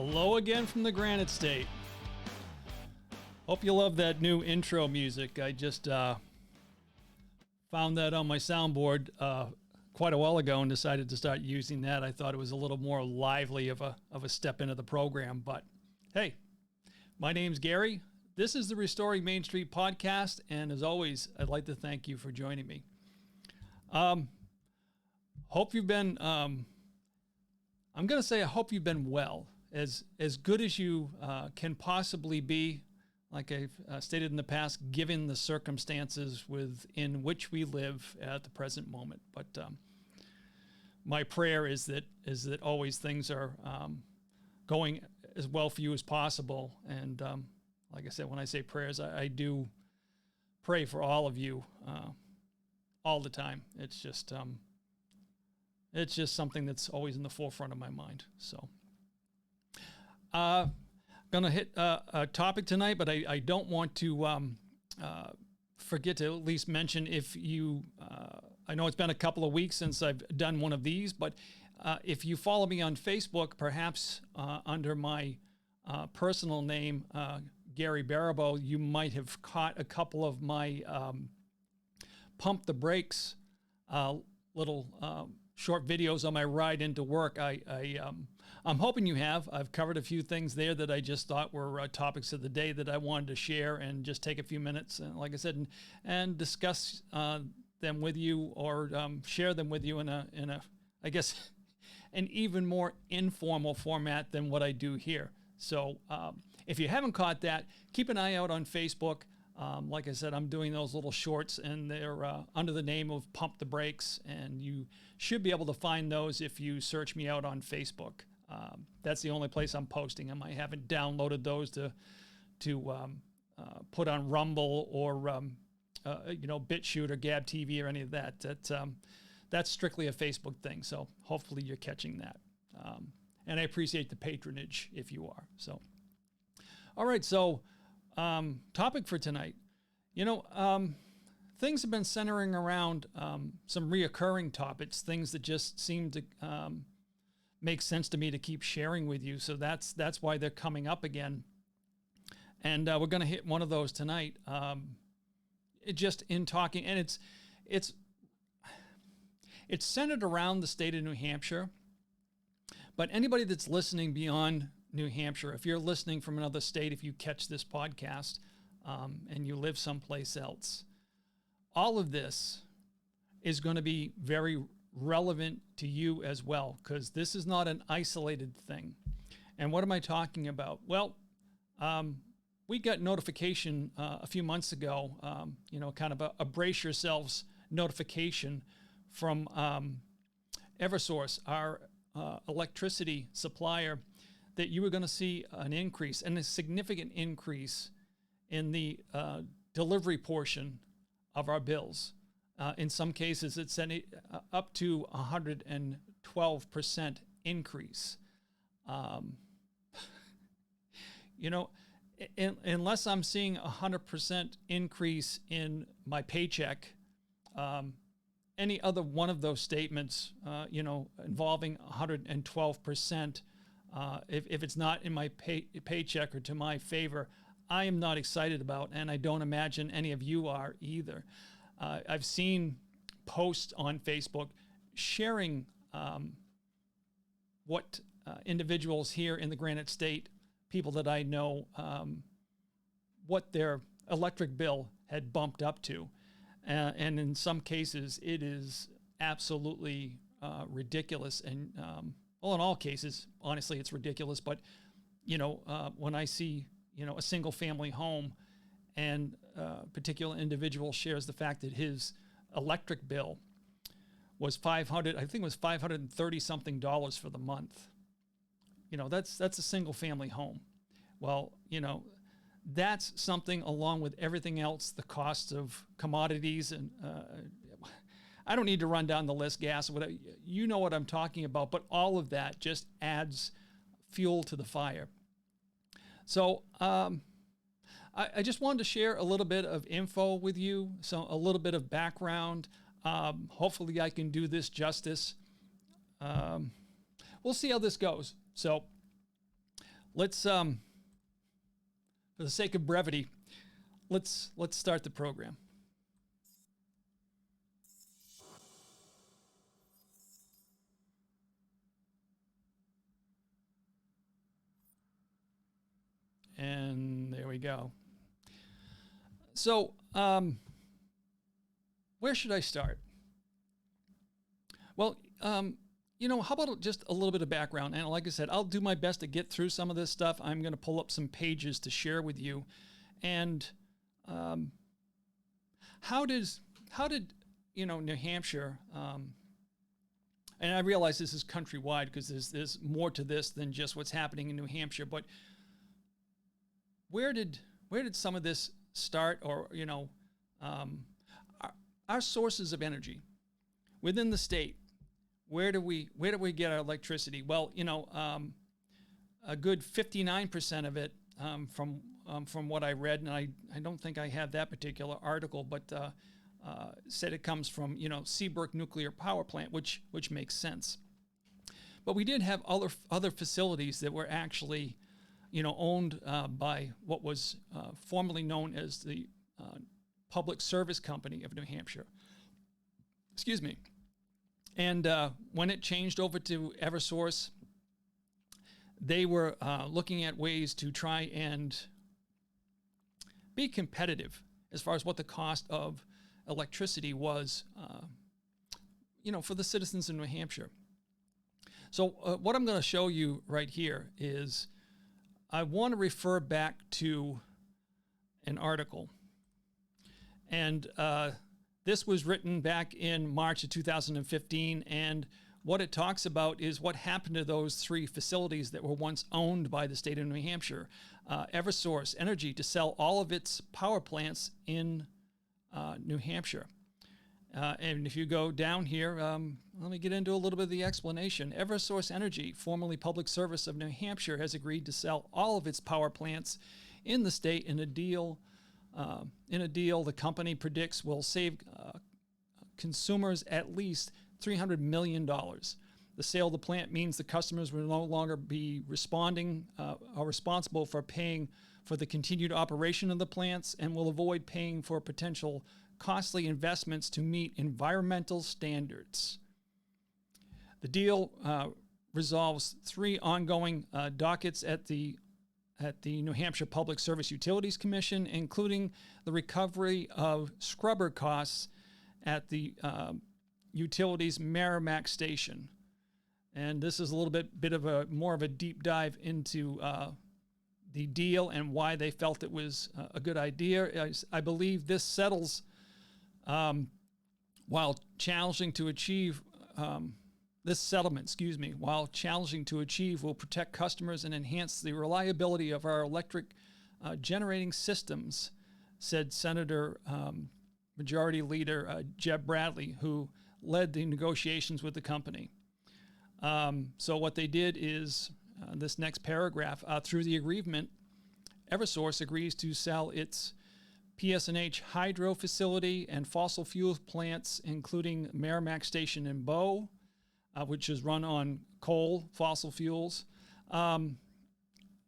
Hello again from the Granite State. Hope you love that new intro music. I just found that on my soundboard quite a while ago and decided to start using that. I thought it was a little more lively of a step into the program. But hey, my name's Gary. This is the Restoring Main Street podcast, and as always, I'd like to thank you for joining me. Hope you've been. I'm going to say I hope you've been well, as good as you can possibly be. Like I've stated in the past, given the circumstances within which we live at the present moment. But my prayer is that always things are going as well for you as possible. And like I said, when I say prayers, I do pray for all of you all the time. It's just something that's always in the forefront of my mind. So, going to hit a topic tonight, but I don't want to forget to at least mention if you, I know it's been a couple of weeks since I've done one of these, but if you follow me on Facebook, perhaps under my personal name, Gary Barabo, you might have caught a couple of my pump the brakes little short videos on my ride into work. I'm hoping you have. I've covered a few things there that I just thought were topics of the day that I wanted to share and just take a few minutes, and like I said, and discuss them with you, or share them with you in a I guess an even more informal format than what I do here. So if you haven't caught that, keep an eye out on Facebook. Like I said, I'm doing those little shorts, and they're under the name of Pump the Brakes, and you should be able to find those if you search me out on Facebook. That's the only place I'm posting them. I haven't downloaded those to put on Rumble or BitChute or Gab TV or any of that. That's strictly a Facebook thing. So hopefully you're catching that, and I appreciate the patronage if you are. So, all right, so. Topic for tonight. Things have been centering around some reoccurring topics, things that just seem to make sense to me to keep sharing with you. So that's why they're coming up again. And we're going to hit one of those tonight. Just in talking, and it's centered around the state of New Hampshire. But anybody that's listening beyond New Hampshire, if you're listening from another state, if you catch this podcast and you live someplace else, all of this is going to be very relevant to you as well, because this is not an isolated thing. And what am I talking about? Well, we got notification a few months ago, kind of a brace yourselves notification from Eversource, our electricity supplier, that you were going to see an increase, and a significant increase in the delivery portion of our bills. In some cases, it's up to 112% increase. Unless I'm seeing 100% increase in my paycheck, any other one of those statements, involving 112%, if it's not in my paycheck or to my favor, I am not excited about, and I don't imagine any of you are either. I've seen posts on Facebook sharing what individuals here in the Granite State, people that I know, what their electric bill had bumped up to. And in some cases, it is absolutely ridiculous. And well, in all cases, honestly, it's ridiculous. But, when I see, a single family home, and a particular individual shares the fact that his electric bill was $530 something for the month. That's a single family home. Well, that's something, along with everything else, the cost of commodities, and I don't need to run down the list, gas, whatever. You know what I'm talking about, but all of that just adds fuel to the fire. So I just wanted to share a little bit of info with you, so a little bit of background. Hopefully I can do this justice. We'll see how this goes. So let's for the sake of brevity, let's start the program. And there we go. So, where should I start? Well, how about just a little bit of background? And like I said, I'll do my best to get through some of this stuff. I'm going to pull up some pages to share with you. And how did New Hampshire, and I realize this is countrywide because there's more to this than just what's happening in New Hampshire, but where did some of this start? Or our sources of energy within the state, where do we get our electricity? Well, a good 59% of it, from what I read, and I don't think I have that particular article, but said it comes from Seabrook Nuclear Power Plant, which makes sense. But we did have other facilities that were actually owned by what was formerly known as the Public Service Company of New Hampshire. Excuse me. And when it changed over to Eversource, they were looking at ways to try and be competitive as far as what the cost of electricity was, for the citizens in New Hampshire. So what I'm going to show you right here is I want to refer back to an article. And this was written back in March of 2015, and what it talks about is what happened to those three facilities that were once owned by the state of New Hampshire. Eversource Energy to sell all of its power plants in New Hampshire. And if you go down here, let me get into a little bit of the explanation. Eversource Energy, formerly Public Service of New Hampshire, has agreed to sell all of its power plants in the state in a deal. The company predicts will save consumers at least $300 million. The sale of the plant means the customers will no longer be responsible for paying for the continued operation of the plants and will avoid paying for potential costly investments to meet environmental standards. The deal resolves three ongoing dockets at the New Hampshire Public Service Utilities Commission, including the recovery of scrubber costs at the utilities Merrimack station. And this is a little bit of more of a deep dive into the deal and why they felt it was a good idea. I believe this settles, while challenging to achieve, this settlement, while challenging to achieve, will protect customers and enhance the reliability of our electric generating systems, said Senator Majority Leader Jeb Bradley, who led the negotiations with the company. So what they did is, this next paragraph, through the agreement, Eversource agrees to sell its PSNH hydro facility and fossil fuel plants, including Merrimack Station in Bow, which is run on coal, fossil fuels, and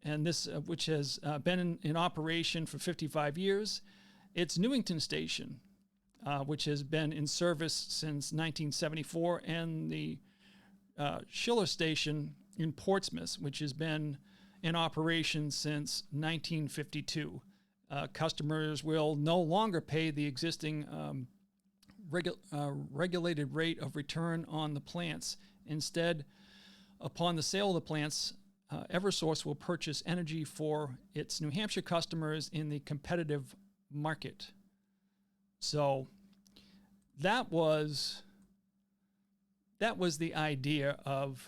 this which has been in operation for 55 years. Its Newington Station, which has been in service since 1974, and the Schiller Station in Portsmouth, which has been in operation since 1952. Customers will no longer pay the existing regulated rate of return on the plants. Instead, upon the sale of the plants, Eversource will purchase energy for its New Hampshire customers in the competitive market. So that was the idea of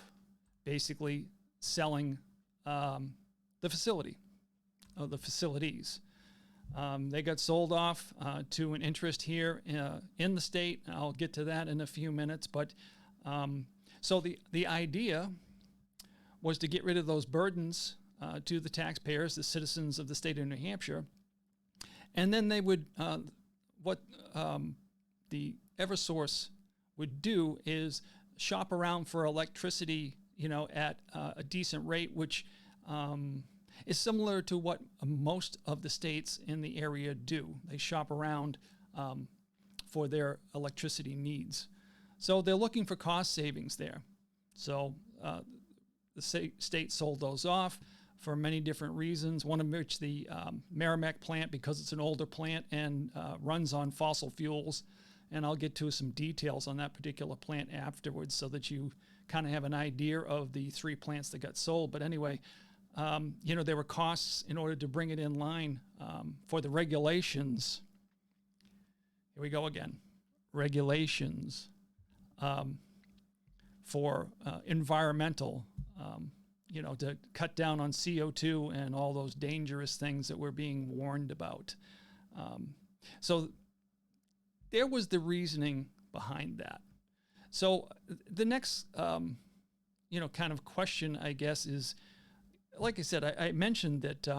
basically selling the facilities. They got sold off to an interest here in the state. I'll get to that in a few minutes. But so the idea was to get rid of those burdens to the taxpayers, the citizens of the state of New Hampshire. And then they would, what the Eversource would do is shop around for electricity, at a decent rate, which is similar to what most of the states in the area do. They shop around for their electricity needs. So they're looking for cost savings there. So the state sold those off for many different reasons, one of which the Merrimack plant, because it's an older plant and runs on fossil fuels. And I'll get to some details on that particular plant afterwards so that you kind of have an idea of the 3 plants that got sold. But anyway, there were costs in order to bring it in line for the regulations. Here we go again. Regulations for environmental, to cut down on CO2 and all those dangerous things that we're being warned about. So there was the reasoning behind that. So the next, kind of question, I guess, is, like I said, I mentioned that,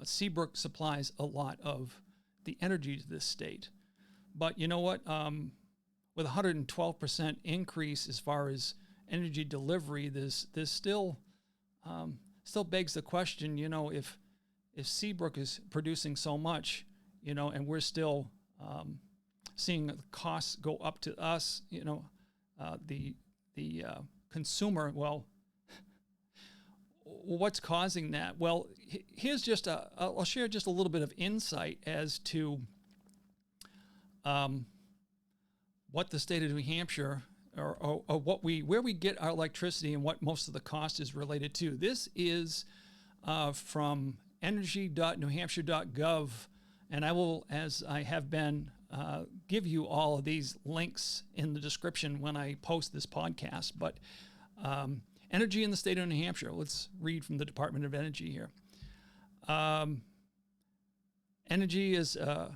Seabrook supplies a lot of the energy to this state. But you know what? With 112% increase as far as energy delivery, there's still begs the question, if Seabrook is producing so much, and we're still seeing the costs go up to us, the consumer, well, what's causing that? Well, here's I'll share just a little bit of insight as to what the state of New Hampshire or where we get our electricity and what most of the cost is related to. This is from energy.newhampshire.gov, and I will, as I have been, give you all of these links in the description when I post this podcast. But energy in the state of New Hampshire. Let's read from the Department of Energy here. Energy is a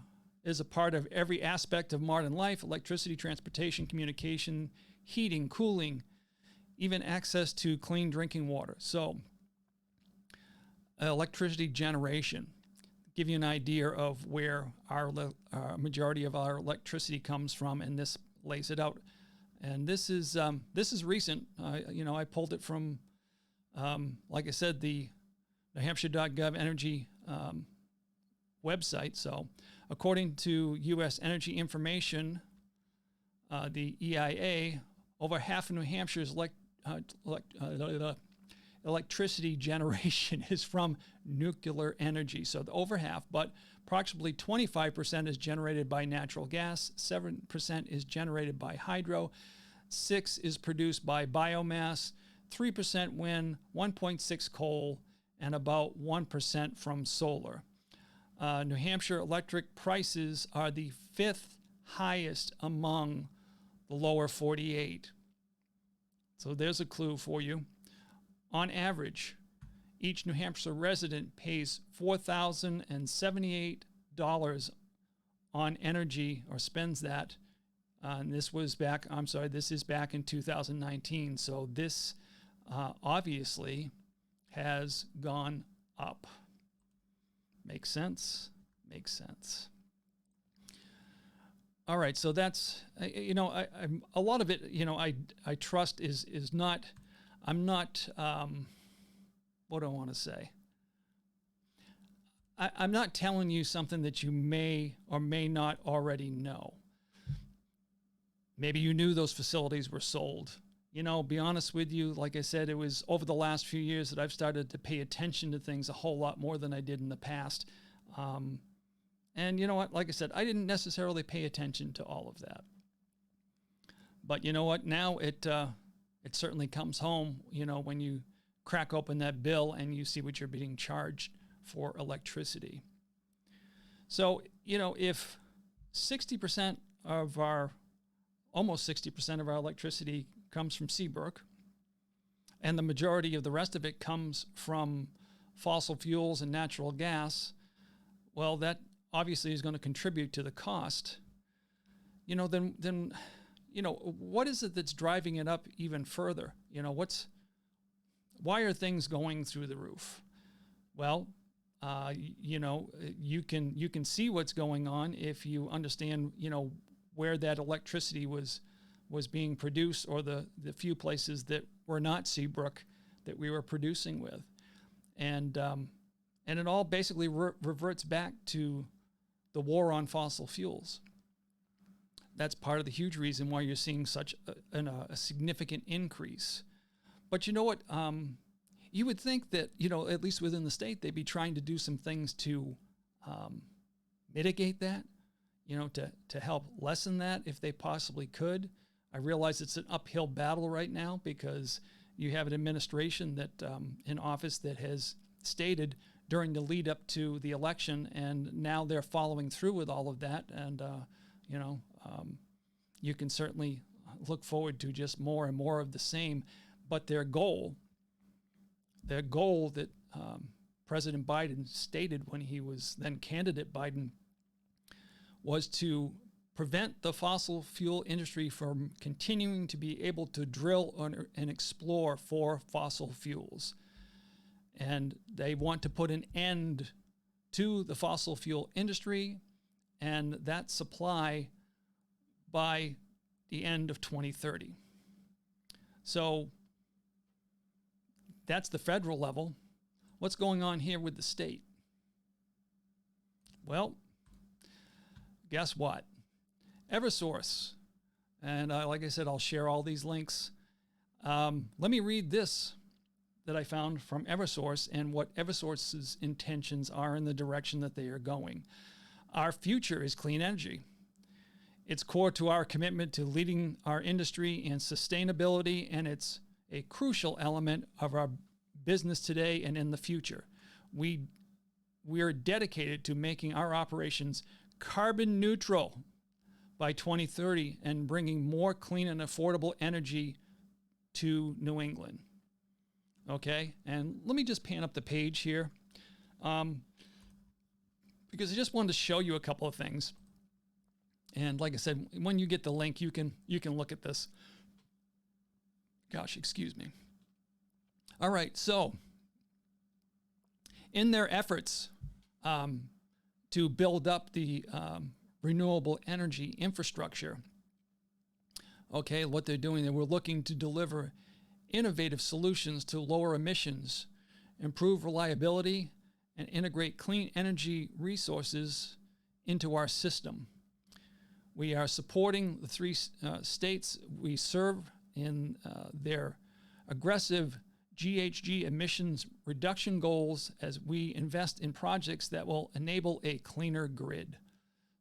part of every aspect of modern life: electricity, transportation, communication, heating, cooling, even access to clean drinking water. So electricity generation, give you an idea of where our majority of our electricity comes from, and this lays it out. And this is recent. I pulled it from, like I said, the NewHampshire.gov energy website. So according to U.S. Energy Information, the EIA, over half of New Hampshire's electricity generation is from nuclear energy. So over half, but approximately 25% is generated by natural gas, 7% is generated by hydro, 6% is produced by biomass, 3% wind, 1.6% coal, and about 1% from solar. New Hampshire electric prices are the 5th highest among the lower 48. So there's a clue for you. On average, each New Hampshire resident pays $4,078 on energy, or spends that. And this is back in 2019. So this obviously has gone up. Makes sense? Makes sense. All right, so that's, a lot of it, I trust is not, I'm not, what do I want to say? I'm not telling you something that you may or may not already know. Maybe you knew those facilities were sold. Be honest with you, like I said, it was over the last few years that I've started to pay attention to things a whole lot more than I did in the past. And you know what? Like I said, I didn't necessarily pay attention to all of that. But you know what? Now it certainly comes home, when you crack open that bill and you see what you're being charged for electricity. So, if almost 60% of our electricity comes from Seabrook, and the majority of the rest of it comes from fossil fuels and natural gas, well, that obviously is going to contribute to the cost. Then what is it that's driving it up even further? Why are things going through the roof? Well, you can see what's going on if you understand, where that electricity was being produced, or the few places that were not Seabrook that we were producing with. And it all basically reverts back to the war on fossil fuels. That's part of the huge reason why you're seeing such a significant increase. But you know what? You would think that, at least within the state, they'd be trying to do some things to mitigate that, to help lessen that if they possibly could. I realize it's an uphill battle right now because you have an administration that in office that has stated during the lead up to the election, and now they're following through with all of that. And, you can certainly look forward to just more and more of the same. But their goal that President Biden stated when he was then candidate Biden was to prevent the fossil fuel industry from continuing to be able to drill and explore for fossil fuels. And they want to put an end to the fossil fuel industry and that supply by the end of 2030. So that's the federal level. What's going on here with the state? Well, guess what? Eversource, and like I said, I'll share all these links. Let me read this that I found from Eversource and what Eversource's intentions are in the direction that they are going. Our future is clean energy. It's core to our commitment to leading our industry in sustainability, and it's a crucial element of our business today and in the future. We are dedicated to making our operations carbon neutral by 2030 and bringing more clean and affordable energy to New England. Okay, and let me just pan up the page here because I just wanted to show you a couple of things. And like I said, when you get the link, you can look at this. Gosh, excuse me. All right, so in their efforts to build up the renewable energy infrastructure, okay, what they're doing, they were looking to deliver innovative solutions to lower emissions, improve reliability, and integrate clean energy resources into our system. We are supporting the three states we serve in their aggressive GHG emissions reduction goals as we invest in projects that will enable a cleaner grid.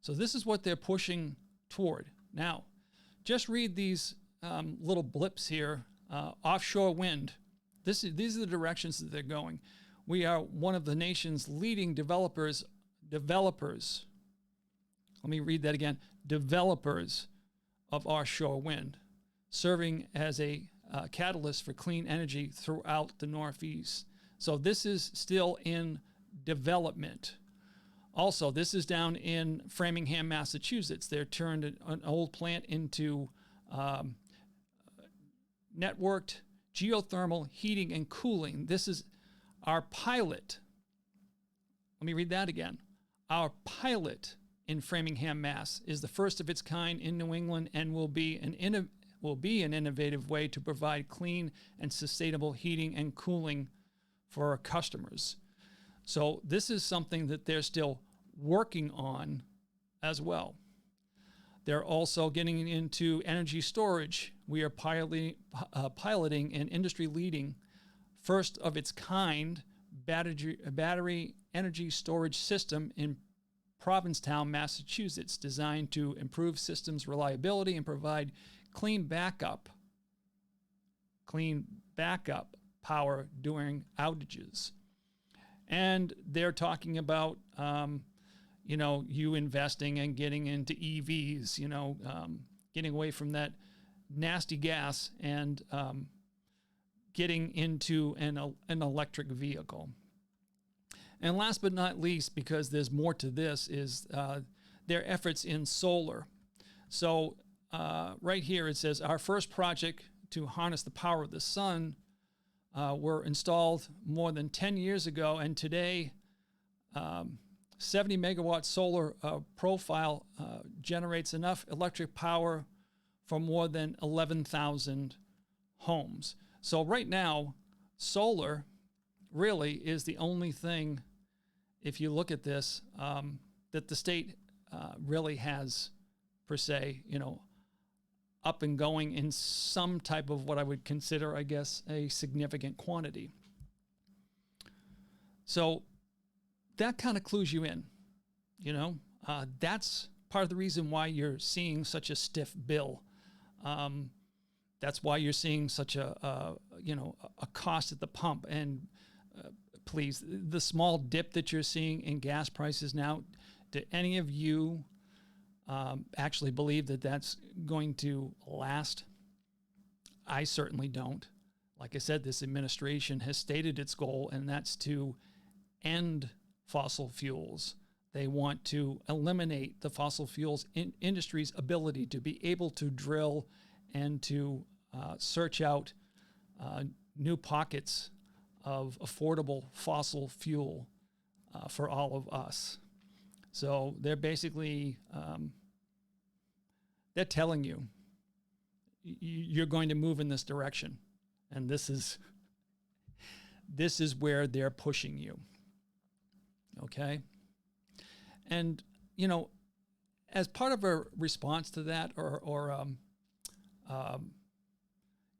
So this is what they're pushing toward. Now, just read these little blips here. Offshore wind. These are the directions that they're going. We are one of the nation's leading developers. Let me read that again. Developers of offshore wind, serving as a catalyst for clean energy throughout the Northeast. So this is still in development. Also, this is down in Framingham, Massachusetts. They're turned an old plant into networked geothermal heating and cooling. This is our pilot. Let me read that again. Our pilot in Framingham, Mass. is the first of its kind in New England and will be an innovative way to provide clean and sustainable heating and cooling for our customers. So this is something that they're still working on as well. They're also getting into energy storage. We are piloting an industry-leading, first of its kind battery energy storage system in Provincetown, Massachusetts, designed to improve systems reliability and provide clean backup power during outages. And they're talking about, you investing and getting into EVs, getting away from that nasty gas and getting into an electric vehicle. And last but not least, because there's more to this, is their efforts in solar. So right here it says, our first project to harness the power of the sun were installed more than 10 years ago, and today 70 megawatt solar profile generates enough electric power for more than 11,000 homes. So right now, solar really is the only thing, if you look at this, that the state really has, per se, up and going in some type of what I would consider, I guess, a significant quantity. So that kind of clues you in, that's part of the reason why you're seeing such a stiff bill. That's why you're seeing such a cost at the pump. And please, the small dip that you're seeing in gas prices now, do any of you actually believe that that's going to last? I certainly don't. Like I said, this administration has stated its goal, and that's to end fossil fuels. They want to eliminate the fossil fuels industry's ability to be able to drill and to search out new pockets of affordable fossil fuel for all of us. So they're basically, they're telling you, you're going to move in this direction. And this is where they're pushing you. Okay? And, as part of a response to that, or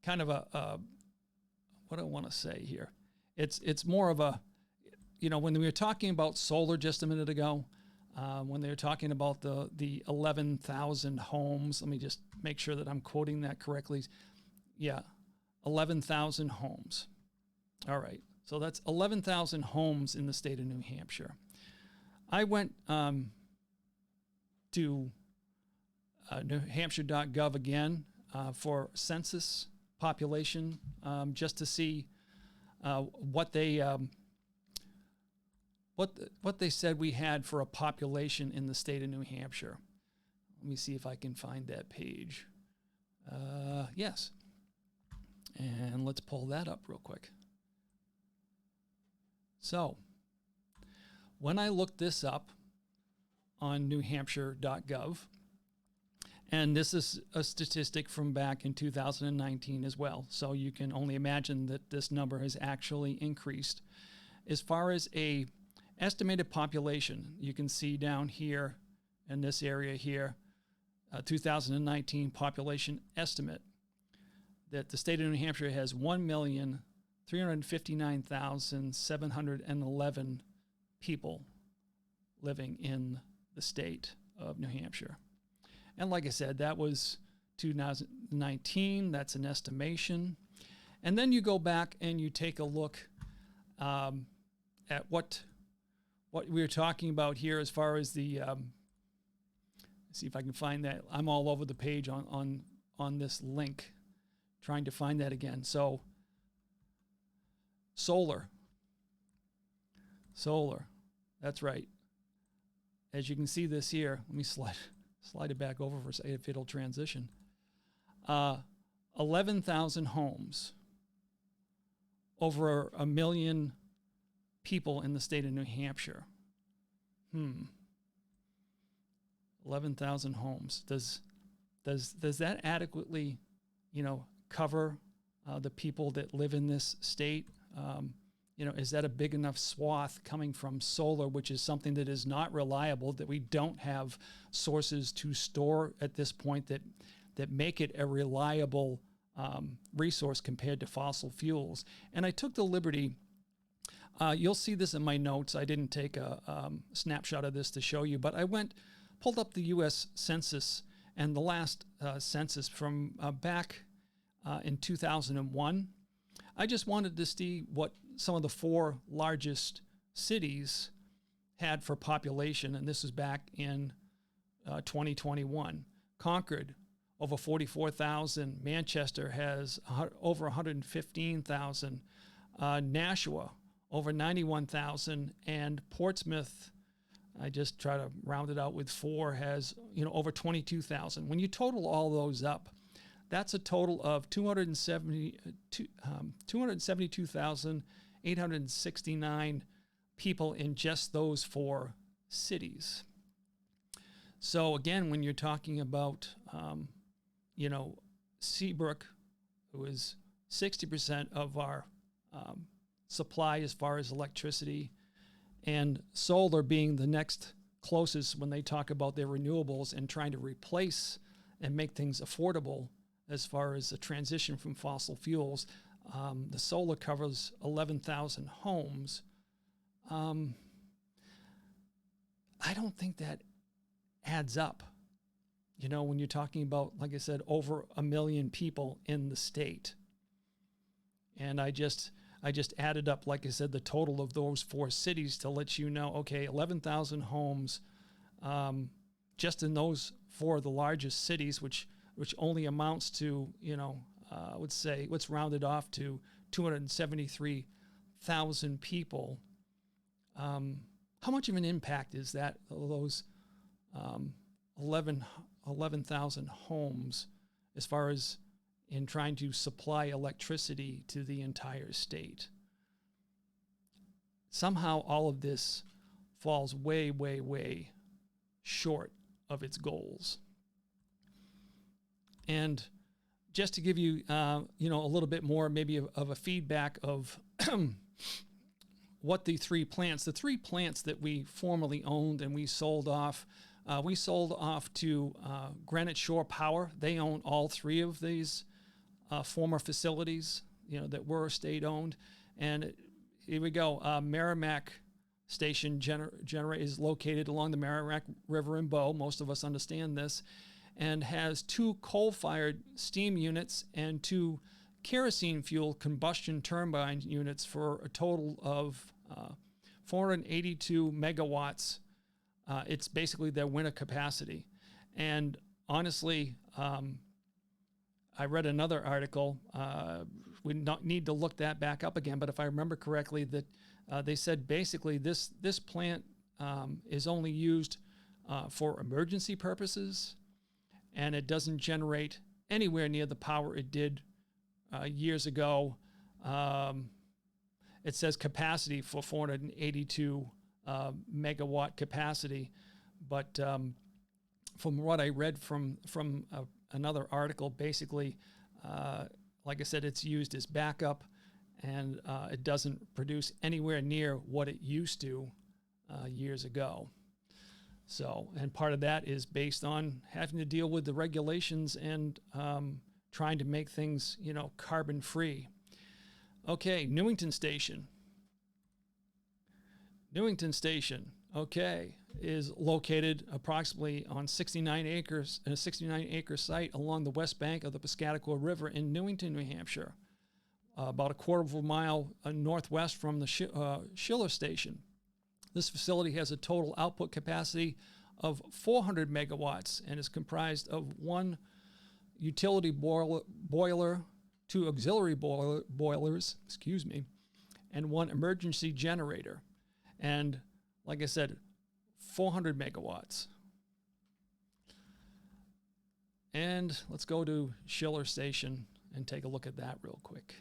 kind of what do I want to say here? It's more of a, when we were talking about solar just a minute ago, when they were talking about the 11,000 homes, let me just make sure that I'm quoting that correctly. Yeah, 11,000 homes. All right, so that's 11,000 homes in the state of New Hampshire. I went to newhampshire.gov again for census population, just to see what they said we had for a population in the state of New Hampshire. Let me see if I can find that page. Yes. And let's pull that up real quick. So, when I looked this up on newhampshire.gov, and this is a statistic from back in 2019 as well, so you can only imagine that this number has actually increased. As far as a estimated population, you can see down here in this area here, 2019 population estimate, that the state of New Hampshire has 1,359,711 people living in the state of New Hampshire. And like I said, that was 2019. That's an estimation. And then you go back and you take a look at what we were talking about here as far as the, see if I can find that. I'm all over the page on this link, trying to find that again. So solar, that's right. As you can see this here, let me slide it back over for a second if it'll transition. 11,000 homes, over 1 million people in the state of New Hampshire. 11,000 homes. Does that adequately, cover the people that live in this state? Is that a big enough swath coming from solar, which is something that is not reliable, that we don't have sources to store at this point that make it a reliable resource compared to fossil fuels? And I took the liberty, you'll see this in my notes. I didn't take a snapshot of this to show you, but I pulled up the U.S. Census, and the last census from back in 2001. I just wanted to see what some of the 4 largest cities had for population, and this is back in 2021. Concord, over 44,000. Manchester has over 115,000. Nashua, over 91,000. And Portsmouth, I just try to round it out with 4, has over 22,000. When you total all those up, that's a total of 272,869 people in just those 4 cities. So again, when you're talking about, Seabrook, who is 60% of our supply as far as electricity, and solar being the next closest when they talk about their renewables and trying to replace and make things affordable as far as the transition from fossil fuels. The solar covers 11,000 homes. I don't think that adds up. You know, when you're talking about, like I said, over 1 million people in the state. And I just added up, like I said, the total of those 4 cities to let you know, okay, 11,000 homes just in those 4 of the largest cities, which only amounts to, you know, I would say, let's round it off to 273,000 people. How much of an impact is that, those 11,000 homes, as far as in trying to supply electricity to the entire state? Somehow all of this falls way, way, way short of its goals. And just to give you, you know, a little bit more maybe of a feedback of what the 3 plants that we formerly owned and we sold off to Granite Shore Power. They own all 3 of these former facilities, you know, that were state-owned. And here we go. Merrimack Station is located along the Merrimack River in Bow. Most of us understand this. And has 2 coal-fired steam units and 2 kerosene fuel combustion turbine units for a total of 482 megawatts. It's basically their winter capacity. And honestly, I read another article. We don't need to look that back up again, but if I remember correctly, that they said basically this plant is only used for emergency purposes, and it doesn't generate anywhere near the power it did years ago. It says capacity for 482 megawatt capacity, but from what I read from another article, basically, like I said, it's used as backup, and it doesn't produce anywhere near what it used to years ago. So, and part of that is based on having to deal with the regulations and trying to make things, you know, carbon free. Okay, Newington Station. Newington Station, okay, is located approximately on 69 acres, in a 69-acre site along the west bank of the Piscataqua River in Newington, New Hampshire, about a quarter of a mile northwest from the Schiller Station. This facility has a total output capacity of 400 megawatts and is comprised of 1 utility boiler, 2 auxiliary boilers, and 1 emergency generator. And like I said, 400 megawatts. And let's go to Schiller Station and take a look at that real quick.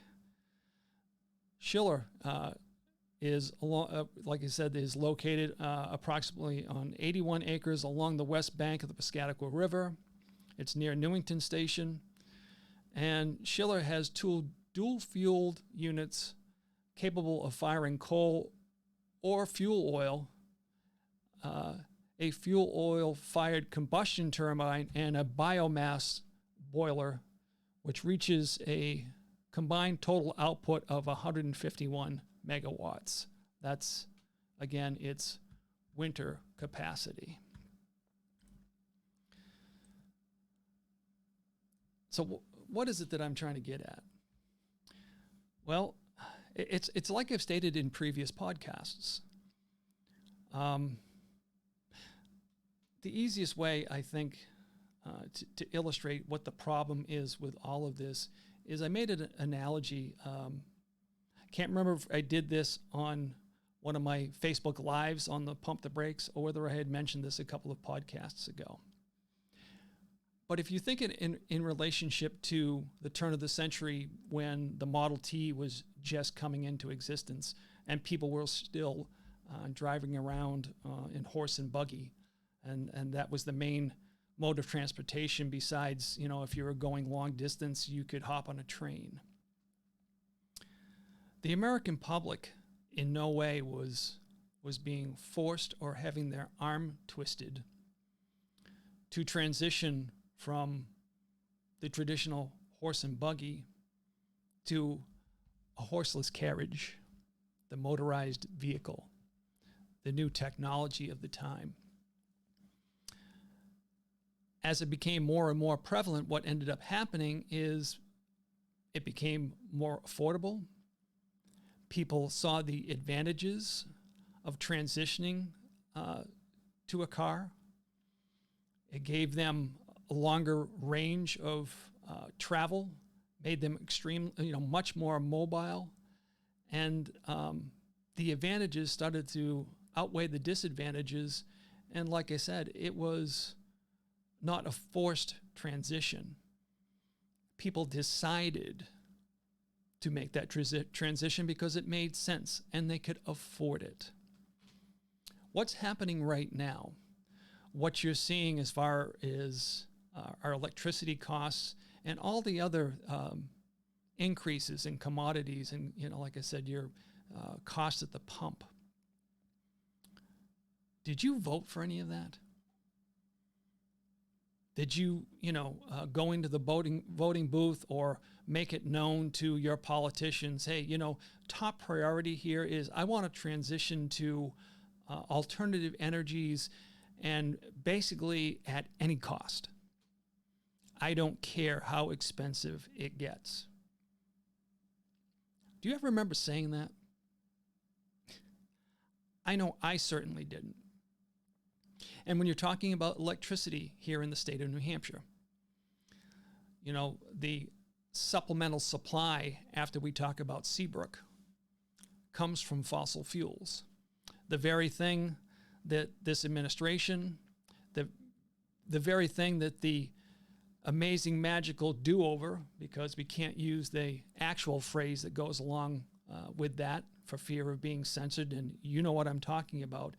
Schiller is, like I said, is located approximately on 81 acres along the west bank of the Piscataqua River. It's near Newington Station. And Schiller has 2 dual-fueled units capable of firing coal or fuel oil, a fuel oil-fired combustion turbine, and a biomass boiler, which reaches a combined total output of 151 megawatts. That's, again, its winter capacity. So what is it that I'm trying to get at? Well, it's like I've stated in previous podcasts. The easiest way, I think, to illustrate what the problem is with all of this is I made an analogy. Can't remember if I did this on one of my Facebook Lives on the Pump the Brakes or whether I had mentioned this a couple of podcasts ago. But if you think it in relationship to the turn of the century when the Model T was just coming into existence and people were still driving around in horse and buggy, and that was the main mode of transportation besides, you know, if you were going long distance, you could hop on a train. The American public in no way was being forced or having their arm twisted to transition from the traditional horse and buggy to a horseless carriage, the motorized vehicle, the new technology of the time. As it became more and more prevalent, what ended up happening is it became more affordable. People saw the advantages of transitioning to a car. It gave them a longer range of travel, made them much more mobile, and the advantages started to outweigh the disadvantages. And like I said, it was not a forced transition. People decided to make that transition because it made sense and they could afford it. What's happening right now? What you're seeing as far as our electricity costs and all the other increases in commodities and, like I said, your costs at the pump. Did you vote for any of that? Did you, go into the voting booth or make it known to your politicians, hey, top priority here is I want to transition to alternative energies and basically at any cost. I don't care how expensive it gets. Do you ever remember saying that? I know I certainly didn't. And when you're talking about electricity here in the state of New Hampshire, the supplemental supply after we talk about Seabrook comes from fossil fuels. The very thing that this administration, the very thing that the amazing magical do-over, because we can't use the actual phrase that goes along with that for fear of being censored, and you know what I'm talking about,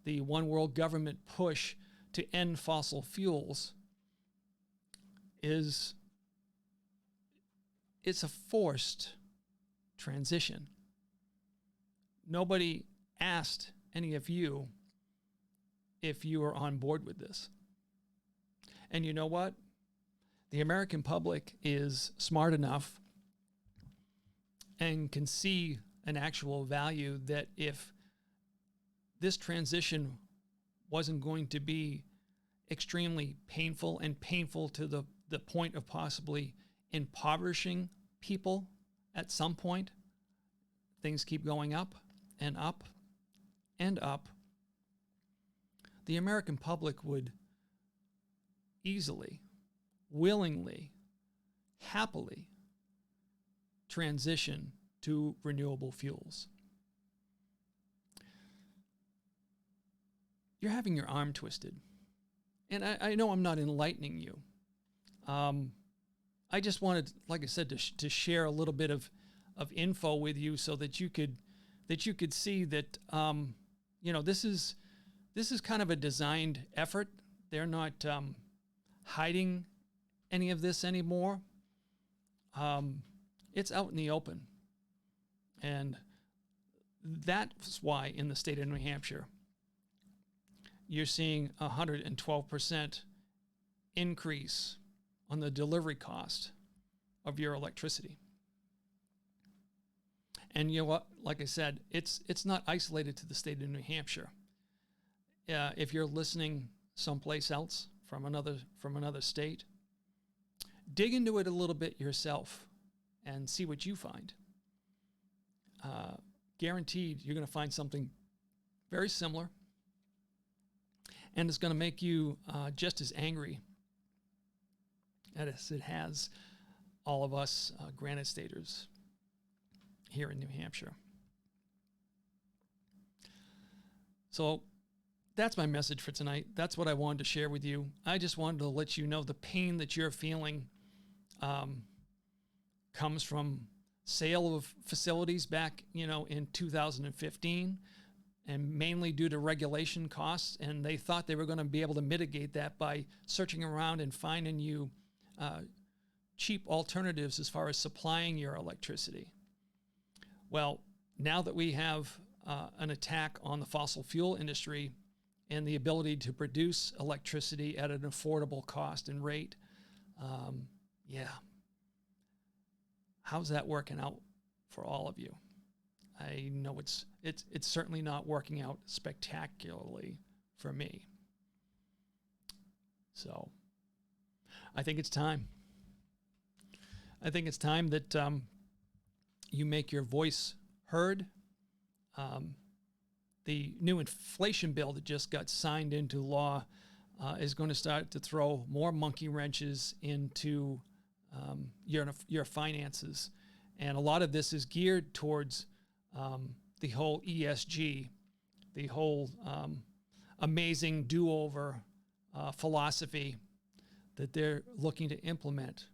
the one world government push to end fossil fuels it's a forced transition. Nobody asked any of you if you are on board with this. And you know what? The American public is smart enough and can see an actual value that if this transition wasn't going to be extremely painful and painful to the point of possibly impoverishing people at some point, things keep going up and up and up, the American public would easily, willingly, happily transition to renewable fuels. You're having your arm twisted. And I know I'm not enlightening you. I just wanted, like I said, to share a little bit of info with you so that you could see that this is kind of a designed effort. They're not hiding any of this anymore. It's out in the open, and that's why in the state of New Hampshire you're seeing 112% increase on the delivery cost of your electricity. And you know what? Like I said, it's not isolated to the state of New Hampshire. If you're listening someplace else from another state, dig into it a little bit yourself and see what you find. Guaranteed, you're going to find something very similar. And it's going to make you just as angry as it has all of us Granite Staters here in New Hampshire. So that's my message for tonight. That's what I wanted to share with you. I just wanted to let you know the pain that you're feeling comes from sale of facilities back, in 2015. And mainly due to regulation costs, and they thought they were going to be able to mitigate that by searching around and finding you cheap alternatives as far as supplying your electricity. Well, now that we have an attack on the fossil fuel industry and the ability to produce electricity at an affordable cost and rate, yeah, how's that working out for all of you? I know it's certainly not working out spectacularly for me. So I think it's time. I think it's time that you make your voice heard. The new inflation bill that just got signed into law is going to start to throw more monkey wrenches into your finances. And a lot of this is geared towards the whole ESG, the whole amazing do-over philosophy that they're looking to implement.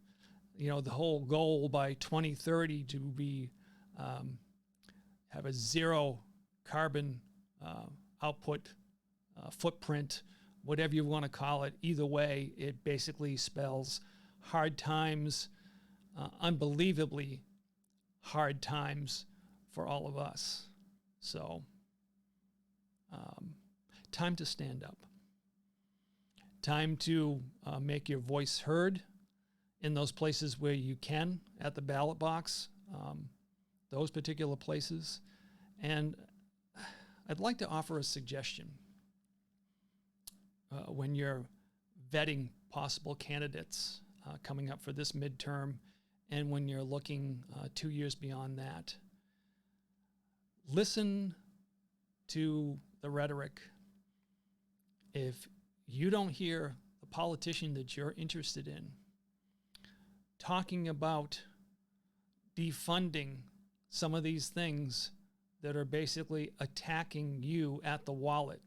You know, the whole goal by 2030 to be have a zero carbon output footprint, whatever you want to call it. Either way, it basically spells hard times, unbelievably hard times for all of us. So, time to stand up. Time to make your voice heard in those places where you can, at the ballot box, those particular places. And I'd like to offer a suggestion when you're vetting possible candidates coming up for this midterm, and when you're looking 2 years beyond that. Listen to the rhetoric. If you don't hear the politician that you're interested in talking about defunding some of these things that are basically attacking you at the wallet,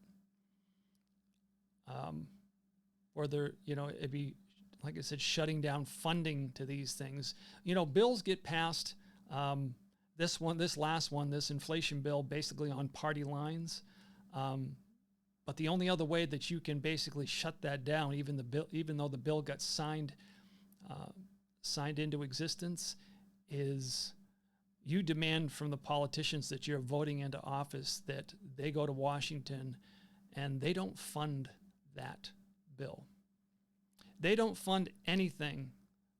or they're, it'd be, like I said, shutting down funding to these things. Bills get passed. This inflation bill, basically on party lines. But the only other way that you can basically shut that down, even though the bill got signed into existence, is you demand from the politicians that you're voting into office that they go to Washington and they don't fund that bill. They don't fund anything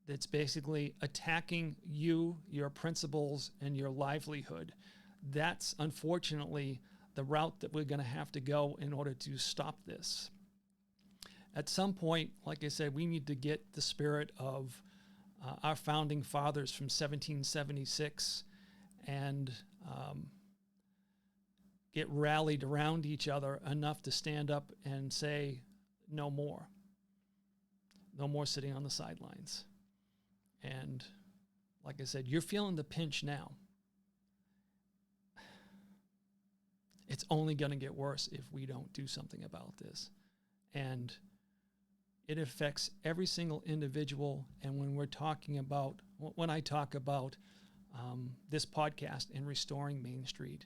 that's basically attacking you, your principles, and your livelihood. That's unfortunately the route that we're going to have to go in order to stop this. At some point, like I said, we need to get the spirit of our founding fathers from 1776 and get rallied around each other enough to stand up and say, no more. No more sitting on the sidelines. And like I said, you're feeling the pinch now. It's only going to get worse if we don't do something about this. And it affects every single individual. And when I talk about this podcast and restoring Main Street,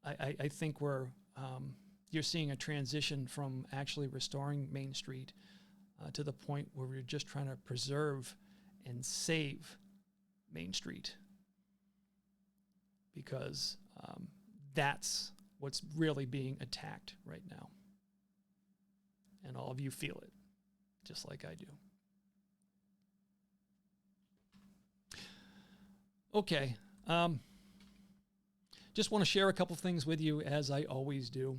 I think you're seeing a transition from actually restoring Main Street to the point where we're just trying to preserve and save Main Street, because that's what's really being attacked right now. And all of you feel it, just like I do. Okay. Just want to share a couple things with you, as I always do.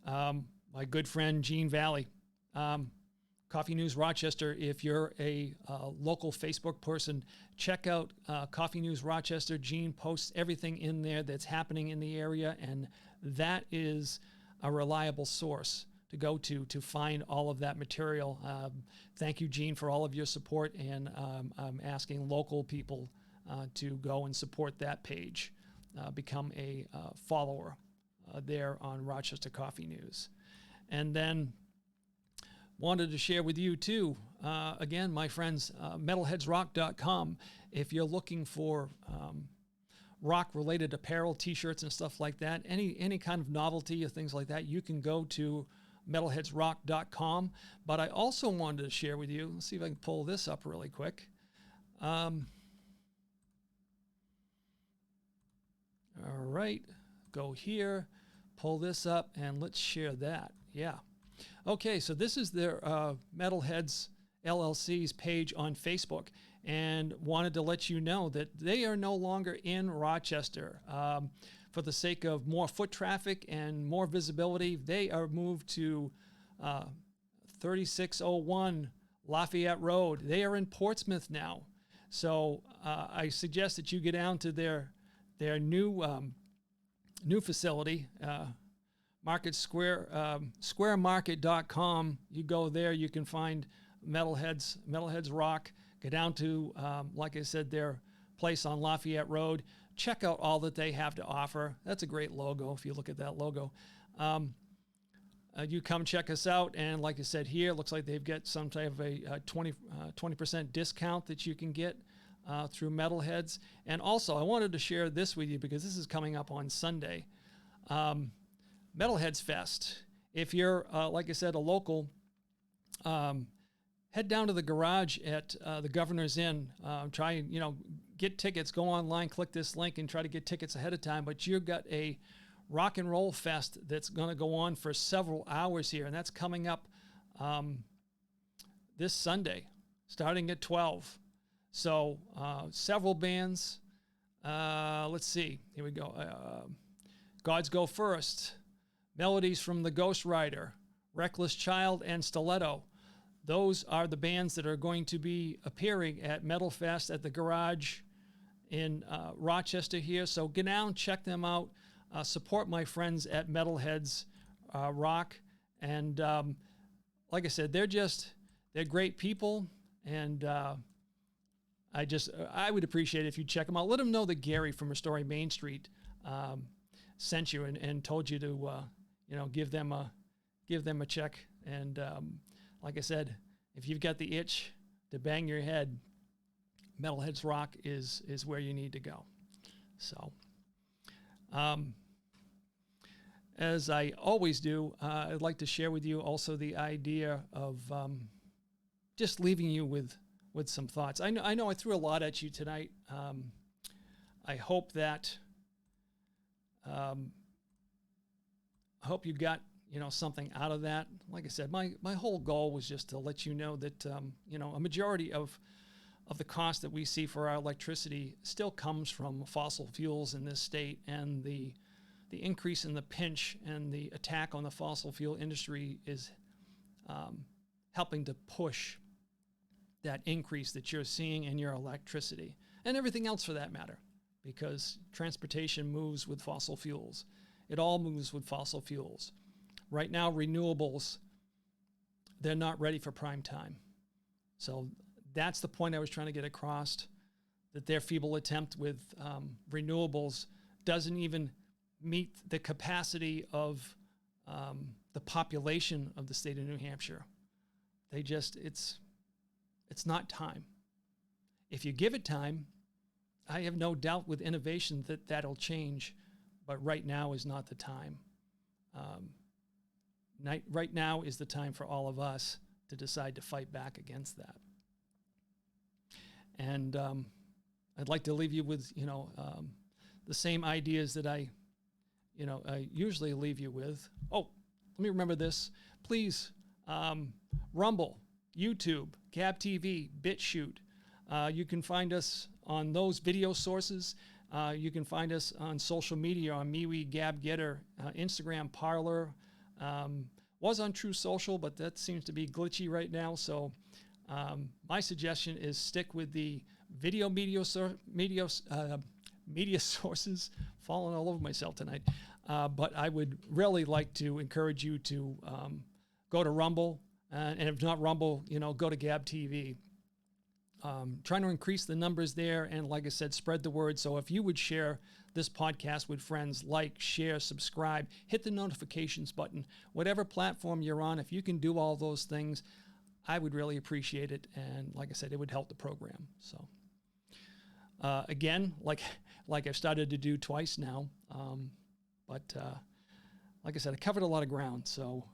My good friend, Gene Vallee, Coffee News Rochester. If you're a local Facebook person, check out Coffee News Rochester. Gene posts everything in there that's happening in the area, and that is a reliable source to go to find all of that material. Thank you, Gene, for all of your support, and I'm asking local people to go and support that page. Become a follower there on Rochester Coffee News. And then wanted to share with you too, again, my friends, metalheadsrock.com. If you're looking for rock-related apparel, t-shirts and stuff like that, any kind of novelty or things like that, you can go to metalheadsrock.com. But I also wanted to share with you, let's see if I can pull this up really quick. All right, go here, pull this up, and let's share that. Yeah. Okay, so this is their Metalheads LLC's page on Facebook, and wanted to let you know that they are no longer in Rochester. For the sake of more foot traffic and more visibility, they are moved to 3601 Lafayette Road. They are in Portsmouth now. So I suggest that you get down to their new facility, Market Square, squaremarket.com. You go there, you can find Metalheads Rock. Go down to, like I said, their place on Lafayette Road. Check out all that they have to offer. That's a great logo if you look at that logo. You come check us out, and like I said here, it looks like they've got some type of a 20% discount that you can get through Metalheads. And also, I wanted to share this with you because this is coming up on Sunday. Metalheads Fest. If you're, like I said, a local, head down to the garage at the Governor's Inn. Try and, get tickets. Go online, click this link, and try to get tickets ahead of time. But you've got a rock and roll fest that's going to go on for several hours here, and that's coming up this Sunday, starting at 12. So several bands. Let's see. Here we go. Gods Go First, Melodies from the Ghost Rider, Reckless Child, and Stiletto. Those are the bands that are going to be appearing at Metal Fest at the garage in Rochester here. So get down, check them out. Support my friends at Metalheads Rock. And like I said, they're great people. And I would appreciate it if you check them out. Let them know that Gary from Restoring Main Street sent you and told you to, give them a check. And like I said, if you've got the itch to bang your head, Metalheads Rock is where you need to go. So, as I always do, I'd like to share with you also the idea of just leaving you with some thoughts. I know I threw a lot at you tonight. I hope that I hope you got something out of that. Like I said, my whole goal was just to let you know that a majority of the cost that we see for our electricity still comes from fossil fuels in this state, and the increase in the pinch and the attack on the fossil fuel industry is helping to push that increase that you're seeing in your electricity and everything else for that matter, because transportation moves with fossil fuels. It all moves with fossil fuels. Right now, renewables, they're not ready for prime time. So that's the point I was trying to get across, that their feeble attempt with renewables doesn't even meet the capacity of the population of the state of New Hampshire. It's not time. If you give it time, I have no doubt with innovation that'll change, but right now is not the time. Right now is the time for all of us to decide to fight back against that. And I'd like to leave you with, the same ideas that I usually leave you with. Oh, let me remember this. Please, Rumble, YouTube, Gab TV, BitChute. You can find us on those video sources. You can find us on social media on MeWe, Gab Getter, Instagram, Parler. Was on True Social, but that seems to be glitchy right now. So my suggestion is stick with the video media sources. Falling all over myself tonight. But I would really like to encourage you to go to Rumble, and if not Rumble, go to Gab TV. Trying to increase the numbers there, and like I said, spread the word. So if you would share this podcast with friends, share, subscribe, hit the notifications button, whatever platform you're on, if you can do all those things, I would really appreciate it. And like I said, it would help the program. So again, like I've started to do twice now, but like I said, I covered a lot of ground. So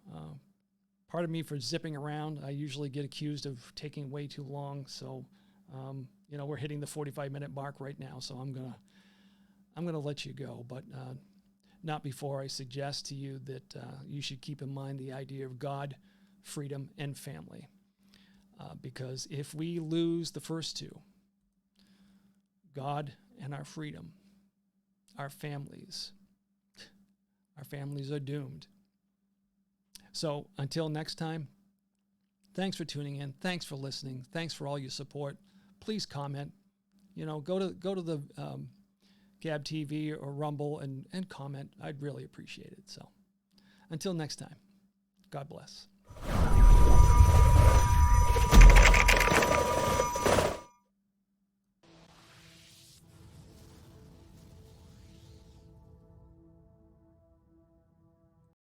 pardon me for zipping around. I usually get accused of taking way too long. So, we're hitting the 45-minute mark right now. So I'm going to I'm going to let you go, but not before I suggest to you that you should keep in mind the idea of God, freedom, and family. Because if we lose the first two, God and our freedom, our families are doomed. So until next time, thanks for tuning in. Thanks for listening. Thanks for all your support. Please comment. Go to the Gab TV or Rumble and comment. I'd really appreciate it. So until next time, God bless.